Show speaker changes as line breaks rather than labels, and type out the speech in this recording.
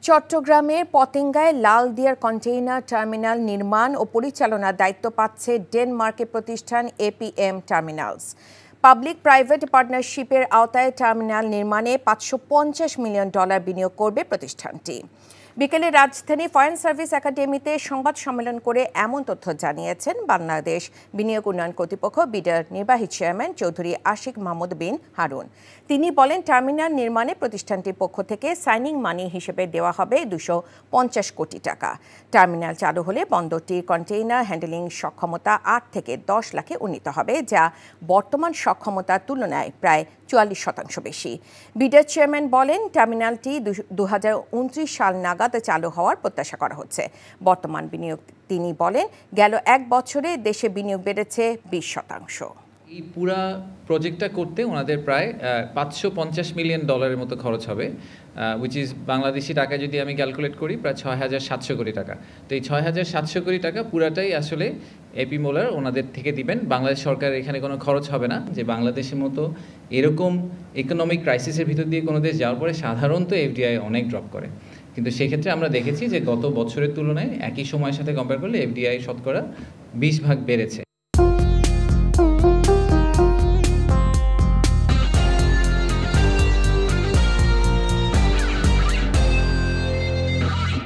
চট্টগ্রামের পতেঙ্গায় লাল দিয়ার container terminal নির্মাণ ও পরিচালনার দায়িত্ব পাচ্ছে ডেনমার্কের প্রতিষ্ঠান এপিএম টার্মিনালস। পাবলিক প্রাইভেট পার্টনারশিপের আওতায় টার্মিনাল নির্মাণে $550 মিলিয়ন বিনিয়োগ করবে প্রতিষ্ঠানটি। বিকেলে রাজধানী ফরেন সার্ভিস একাডেমিতে সংবাদ সম্মেলন করে এমন তথ্য জানিয়েছেন বাংলাদেশ বিনিয়োগ উন্নয়ন কর্তৃপক্ষ বিডার নির্বাহী চেয়ারম্যান চৌধুরী আশিক মাহমুদ বিন হারুন। তিনি বলেন, টার্মিনাল নির্মাণে প্রতিষ্ঠানটির পক্ষ থেকে সাইনিং মানি হিসেবে দেওয়া হবে $250 কোটি। টার্মিনাল চালু হলে বন্দরটির কন্টেইনার হ্যান্ডেলিং সক্ষমতা 8 থেকে 10 লাখে উন্নীত হবে, যা বর্তমান সক্ষমতার তুলনায় প্রায় 44% বেশি। বিডার চেয়ারম্যান বলেন, টার্মিনালটি 2029 সাল নাগাদ চালু হওয়ার প্রত্যাশা করা হচ্ছে। বর্তমান বিনিয়োগ, তিনি বলেন, গেল 1 বছরে দেশে বিনিয়োগ বেড়েছে 20%।
এই পুরা প্রজেক্টটা করতে ওনাদের প্রায় $550 মিলিয়ন মতো খরচ হবে, উইচ ইজ বাংলাদেশি টাকা যদি আমি ক্যালকুলেট করি প্রায় 6,700 কোটি টাকা। তো এই 6,700 কোটি টাকা পুরাটাই আসলে এপি মোলার ওনাদের থেকে দিবেন। বাংলাদেশ সরকার এখানে কোনো খরচ হবে না। যে বাংলাদেশের মতো এরকম ইকোনমিক ক্রাইসিসের ভিতর দিয়ে কোনো দেশ যাওয়ার পরে সাধারণত এফডিআই অনেক ড্রপ করে, কিন্তু সেক্ষেত্রে আমরা দেখেছি যে গত বছরের তুলনায় একই সময়ের সাথে কম্পেয়ার করলে এফডিআই শতকরা 20 ভাগ বেড়েছে।